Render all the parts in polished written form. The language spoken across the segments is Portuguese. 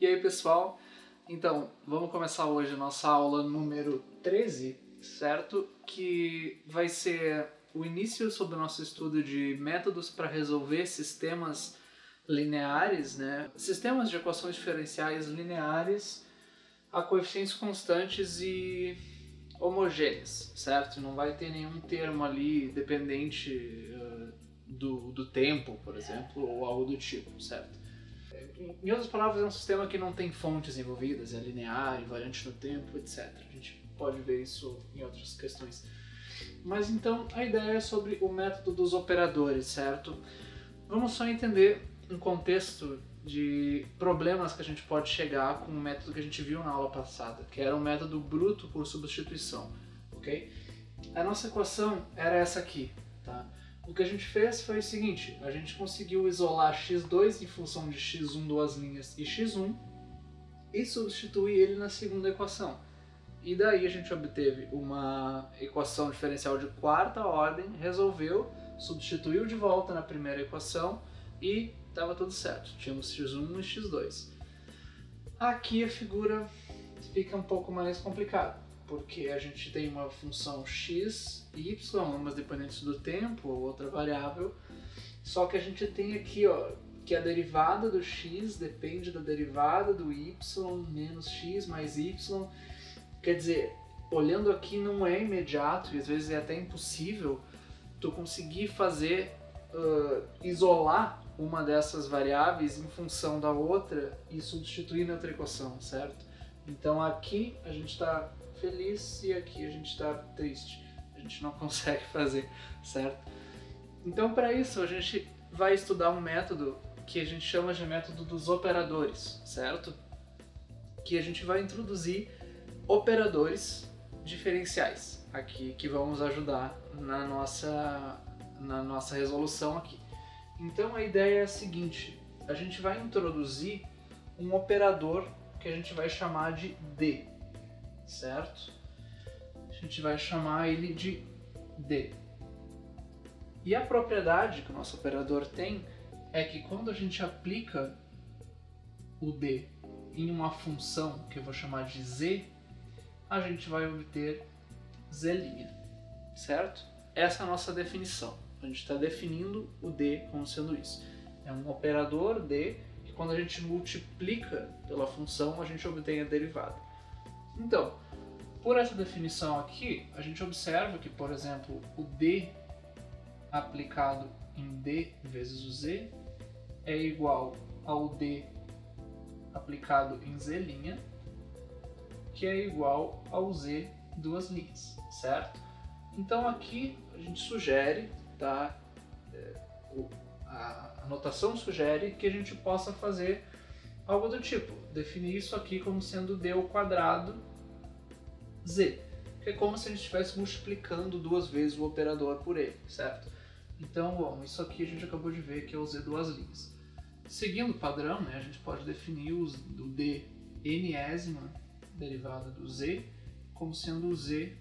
E aí, pessoal? Então, vamos começar hoje a nossa aula número 13, certo? Que vai ser o início sobre o nosso estudo de métodos para resolver sistemas lineares, né? Sistemas de equações diferenciais lineares a coeficientes constantes e homogêneas, certo? Não vai ter nenhum termo ali dependente do tempo, por exemplo, ou algo do tipo, certo? Em outras palavras, é um sistema que não tem fontes envolvidas, é linear, invariante no tempo, etc. A gente pode ver isso em outras questões. Mas então, a ideia é sobre o método dos operadores, certo? Vamos só entender um contexto de problemas que a gente pode chegar com o método que a gente viu na aula passada, que era o método bruto por substituição, ok? A nossa equação era essa aqui, tá? O que a gente fez foi o seguinte, a gente conseguiu isolar x2 em função de x1 duas linhas e x1 e substituir ele na segunda equação. E daí a gente obteve uma equação diferencial de quarta ordem, resolveu, substituiu de volta na primeira equação e estava tudo certo. Tínhamos x1 e x2. Aqui a figura fica um pouco mais complicada, porque a gente tem uma função x e y, umas dependentes do tempo, outra variável, só que a gente tem aqui, ó, que a derivada do x depende da derivada do y menos x mais y. Quer dizer, olhando aqui não é imediato e às vezes é até impossível tu conseguir fazer, isolar uma dessas variáveis em função da outra e substituir na outra equação, certo? Então aqui a gente está feliz e aqui a gente está triste. A gente não consegue fazer, certo? Então para isso a gente vai estudar um método que a gente chama de método dos operadores, certo? Que a gente vai introduzir operadores diferenciais aqui que vão nos ajudar na nossa resolução aqui. Então a ideia é a seguinte, a gente vai introduzir um operador que a gente vai chamar de D, certo? A gente vai chamar ele de D. E a propriedade que o nosso operador tem é que quando a gente aplica o D em uma função que eu vou chamar de Z, a gente vai obter Z', certo? Essa é a nossa definição. A gente está definindo o D como sendo isso. É um operador D que quando a gente multiplica pela função, a gente obtém a derivada. Então, por essa definição aqui, a gente observa que, por exemplo, o D aplicado em D vezes o Z é igual ao D aplicado em Z', que é igual ao Z duas linhas, certo? Então aqui a gente sugere, tá? A notação sugere que a gente possa fazer algo do tipo, definir isso aqui como sendo D ao quadrado Z, que é como se a gente estivesse multiplicando duas vezes o operador por ele, certo? Então, bom, isso aqui a gente acabou de ver que é o Z duas linhas. Seguindo o padrão, né, a gente pode definir o D enésima derivada do Z como sendo o Z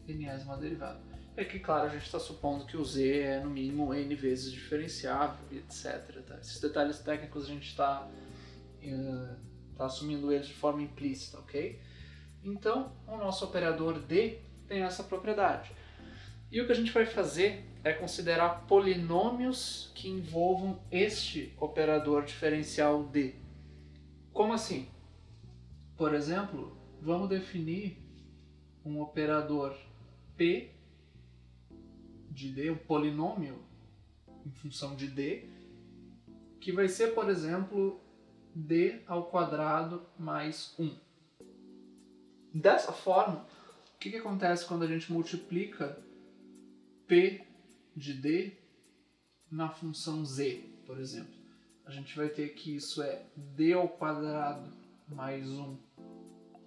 enésima derivada. É que, claro, a gente está supondo que o Z é no mínimo n vezes diferenciável, etc. Tá? Esses detalhes técnicos a gente está assumindo eles de forma implícita, ok? Então, o nosso operador D tem essa propriedade. E o que a gente vai fazer é considerar polinômios que envolvam este operador diferencial D. Como assim? Por exemplo, vamos definir um operador P de D, um polinômio em função de D, que vai ser, por exemplo, D ao quadrado mais 1. Dessa forma, o que acontece quando a gente multiplica P de D na função Z, por exemplo? A gente vai ter que isso é D ao quadrado mais 1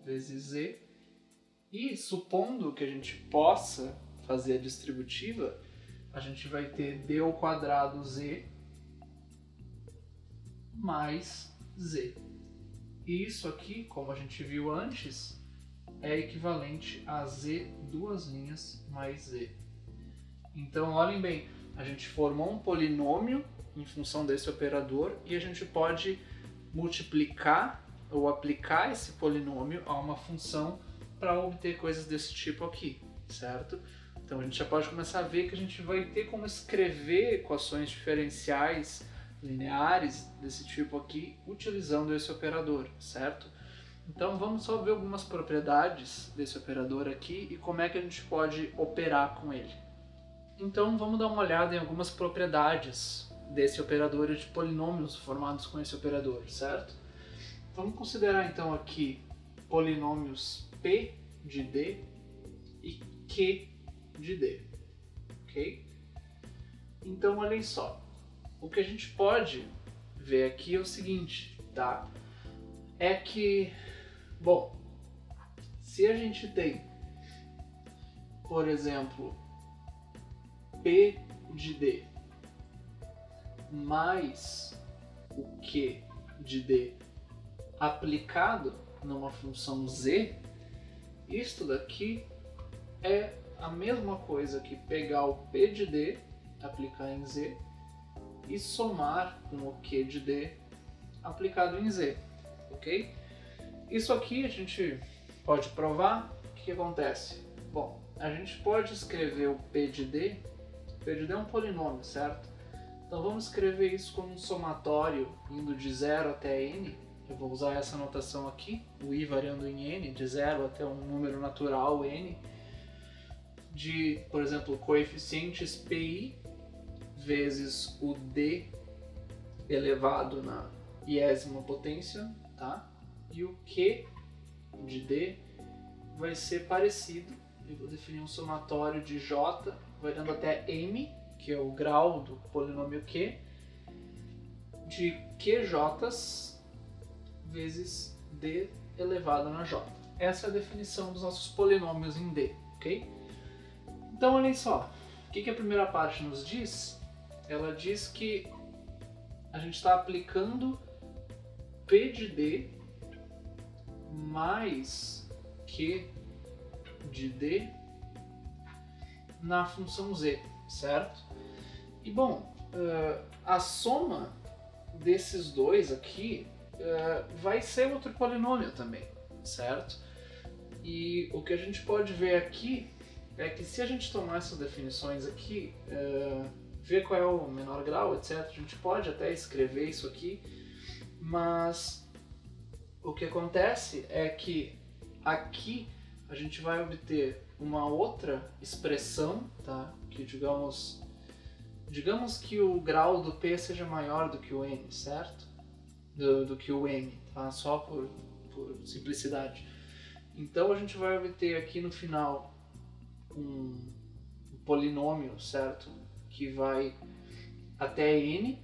vezes Z, e supondo que a gente possa fazer a distributiva, a gente vai ter D ao quadrado Z mais Z. E isso aqui, como a gente viu antes, é equivalente a Z duas linhas mais Z. Então, olhem bem, a gente formou um polinômio em função desse operador e a gente pode multiplicar ou aplicar esse polinômio a uma função para obter coisas desse tipo aqui, certo? Então a gente já pode começar a ver que a gente vai ter como escrever equações diferenciais lineares desse tipo aqui utilizando esse operador, certo? Então vamos só ver algumas propriedades desse operador aqui e como é que a gente pode operar com ele. Então vamos dar uma olhada em algumas propriedades desse operador de polinômios formados com esse operador, certo? Vamos considerar então aqui polinômios P de D e Q de D, ok? Então olhem só, o que a gente pode ver aqui é o seguinte, tá? É que, bom, se a gente tem, por exemplo, P de D mais o Q de D aplicado numa função Z, isto daqui é a mesma coisa que pegar o P de D, aplicar em Z, e somar com o Q de D aplicado em Z, ok? Isso aqui a gente pode provar. O que acontece? Bom, a gente pode escrever o P de D é um polinômio, certo? Então vamos escrever isso como um somatório indo de 0 até n. Eu vou usar essa notação aqui, o i variando em n, de 0 até um número natural n, de, por exemplo, coeficientes pi vezes o d elevado na iésima potência, tá? E o q de d vai ser parecido. Eu vou definir um somatório de j variando até m, que é o grau do polinômio q, de qj's vezes d elevado na j. Essa é a definição dos nossos polinômios em d, ok? Então, olhem só, o que a primeira parte nos diz? Ela diz que a gente está aplicando P de D mais Q de D na função Z, certo? E bom, a soma desses dois aqui vai ser outro polinômio também, certo? E o que a gente pode ver aqui é que se a gente tomar essas definições aqui, ver qual é o menor grau, etc., a gente pode até escrever isso aqui, mas o que acontece é que aqui a gente vai obter uma outra expressão, tá? Que digamos que o grau do P seja maior do que o N, certo? Do que o M, tá? Só por simplicidade. Então a gente vai obter aqui no final um polinômio, certo? Que vai até N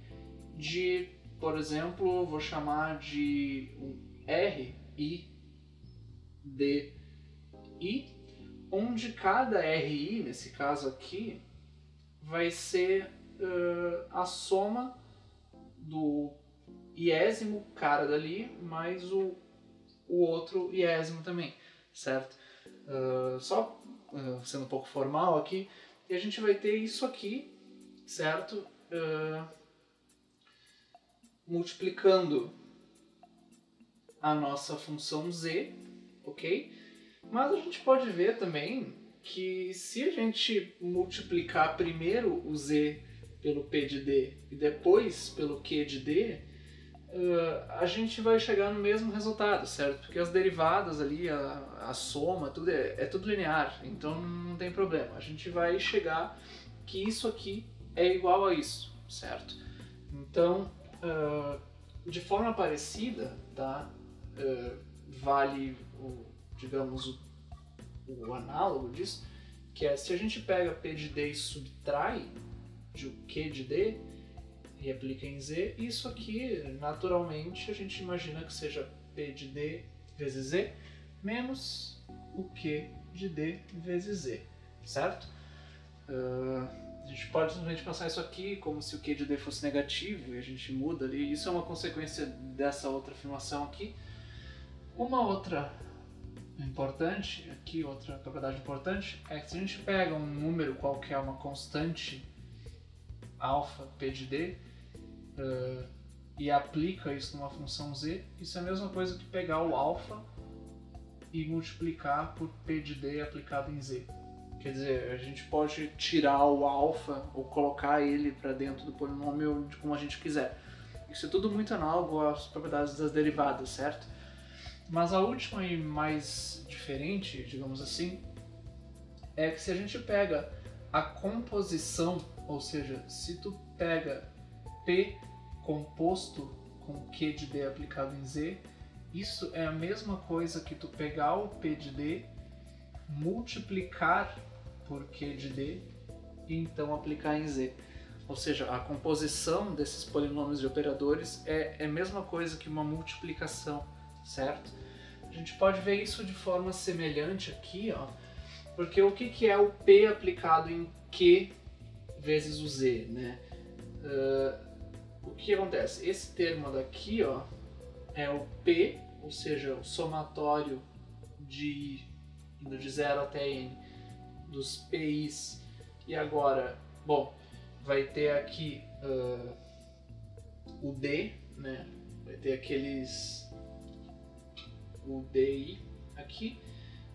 de, por exemplo, vou chamar de um R, I, D, I, onde cada RI, nesse caso aqui, vai ser a soma do iésimo cara dali mais o outro iésimo também, certo? Só sendo um pouco formal aqui, e a gente vai ter isso aqui, certo? Multiplicando a nossa função z, ok? Mas a gente pode ver também que se a gente multiplicar primeiro o z pelo p de d e depois pelo q de d, a gente vai chegar no mesmo resultado, certo? Porque as derivadas ali, a soma, tudo é tudo linear, então não tem problema. A gente vai chegar que isso aqui é igual a isso, certo? Então, de forma parecida, tá? Vale digamos, o análogo disso, que é se a gente pega P de D e subtrai de o Q de D e aplica em Z, isso aqui, naturalmente, a gente imagina que seja P de D vezes Z menos o Q de D vezes Z, certo? A gente pode simplesmente pensar isso aqui como se o Q de D fosse negativo e a gente muda ali. Isso é uma consequência dessa outra afirmação aqui. Uma outra importante, aqui outra propriedade importante, é que se a gente pega um número qualquer, uma constante alfa P de D, e aplica isso numa função z, isso é a mesma coisa que pegar o alfa e multiplicar por p de d aplicado em z. Quer dizer, a gente pode tirar o alfa ou colocar ele para dentro do polinômio de como a gente quiser. Isso é tudo muito análogo às propriedades das derivadas, certo? Mas a última e mais diferente, digamos assim, é que se a gente pega a composição, ou seja, se tu pega P composto com Q de D aplicado em Z, isso é a mesma coisa que tu pegar o P de D, multiplicar por Q de D e então aplicar em Z. Ou seja, a composição desses polinômios de operadores é a mesma coisa que uma multiplicação, certo? A gente pode ver isso de forma semelhante aqui, ó, porque o que é o P aplicado em Q vezes o Z, né? O que acontece? Esse termo daqui, ó, é o P, ou seja, o somatório indo de 0 até n dos PIs. E agora, bom, vai ter aqui o D, né? Vai ter o DI aqui.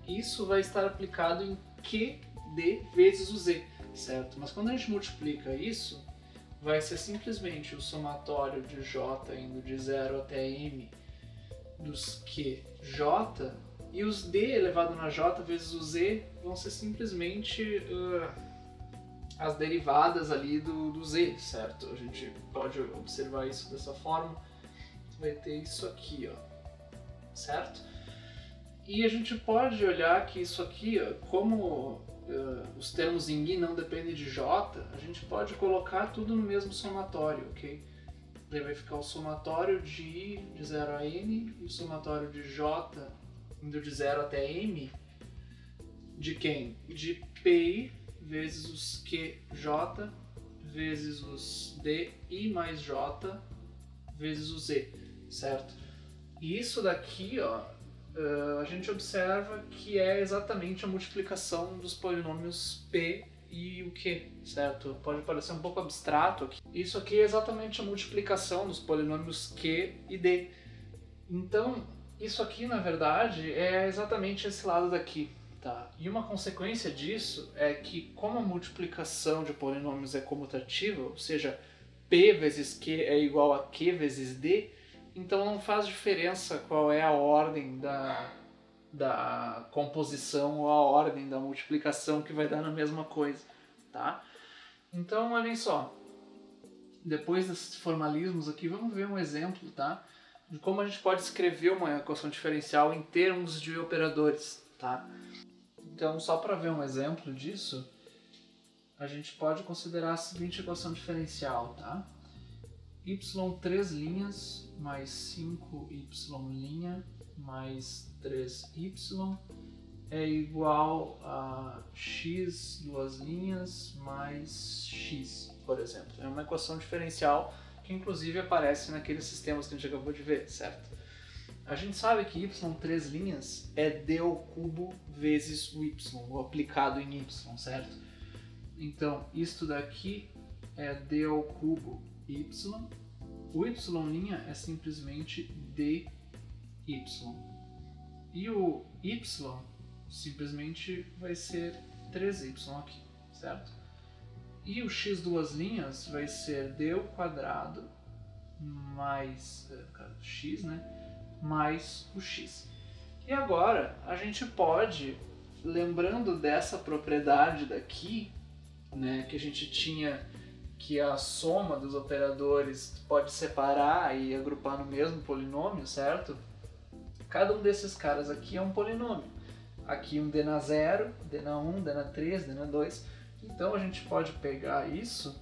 Isso vai estar aplicado em QD vezes o Z, certo? Mas quando a gente multiplica isso, vai ser simplesmente o somatório de J indo de 0 até M dos QJ, e os D elevado na J vezes o Z vão ser simplesmente as derivadas ali do Z, certo? A gente pode observar isso dessa forma. Vai ter isso aqui, ó, certo? E a gente pode olhar que isso aqui, ó, como os termos em I não dependem de J, a gente pode colocar tudo no mesmo somatório, ok? Daí vai ficar o somatório de I de 0 a N e o somatório de J indo de 0 até M de quem? De PI vezes os QJ vezes os DI mais J vezes o Z, certo? E isso daqui, ó, a gente observa que é exatamente a multiplicação dos polinômios P e o Q, certo? Pode parecer um pouco abstrato aqui. Isso aqui é exatamente a multiplicação dos polinômios Q e D. Então, isso aqui, na verdade, é exatamente esse lado daqui, tá? E uma consequência disso é que, como a multiplicação de polinômios é comutativa, ou seja, P vezes Q é igual a Q vezes D, então não faz diferença qual é a ordem da composição ou a ordem da multiplicação que vai dar na mesma coisa, tá? Então, olhem só, depois desses formalismos aqui, vamos ver um exemplo, tá? De como a gente pode escrever uma equação diferencial em termos de operadores, tá? Então, só para ver um exemplo disso, a gente pode considerar a seguinte equação diferencial, tá? y 3 linhas mais 5y' mais 3y é igual a x 2 linhas mais x, por exemplo. É uma equação diferencial que inclusive aparece naqueles sistemas que a gente acabou de ver, certo? A gente sabe que y 3 linhas é d ao cubo vezes o y, o aplicado em y, certo? Então, isto daqui é d ao cubo y, o y' é simplesmente dy, e o y simplesmente vai ser 3y aqui, certo? E o x 2 linhas vai ser d ao quadrado mais x, né? Mais o x. E agora a gente pode, lembrando dessa propriedade daqui, né, que a gente tinha que a soma dos operadores pode separar e agrupar no mesmo polinômio, certo? Cada um desses caras aqui é um polinômio. Aqui um d na 0, d na 1, d na 3, d na 2. Então a gente pode pegar isso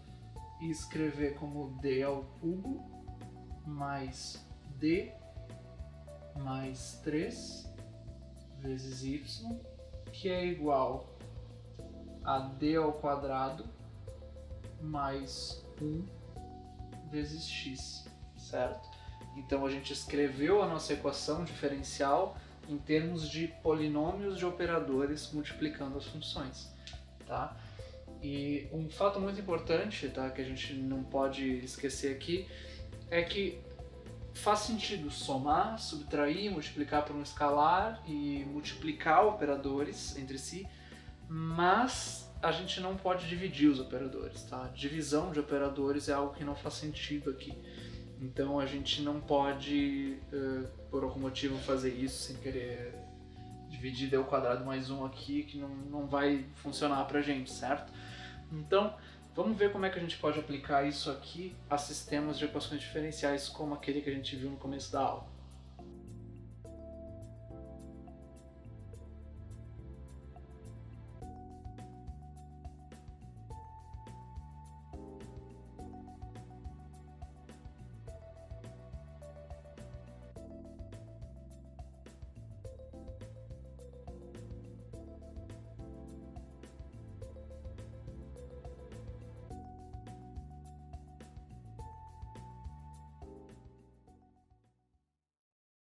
e escrever como d ao cubo mais d mais 3 vezes y, que é igual a d ao quadrado mais 1 vezes x, certo? Então a gente escreveu a nossa equação diferencial em termos de polinômios de operadores multiplicando as funções, tá? E um fato muito importante, tá, que a gente não pode esquecer aqui, é que faz sentido somar, subtrair, multiplicar por um escalar e multiplicar operadores entre si, mas a gente não pode dividir os operadores, tá? Divisão de operadores é algo que não faz sentido aqui. Então a gente não pode, por algum motivo, fazer isso sem querer dividir d ao quadrado mais 1 aqui, que não vai funcionar pra gente, certo? Então, vamos ver como é que a gente pode aplicar isso aqui a sistemas de equações diferenciais como aquele que a gente viu no começo da aula.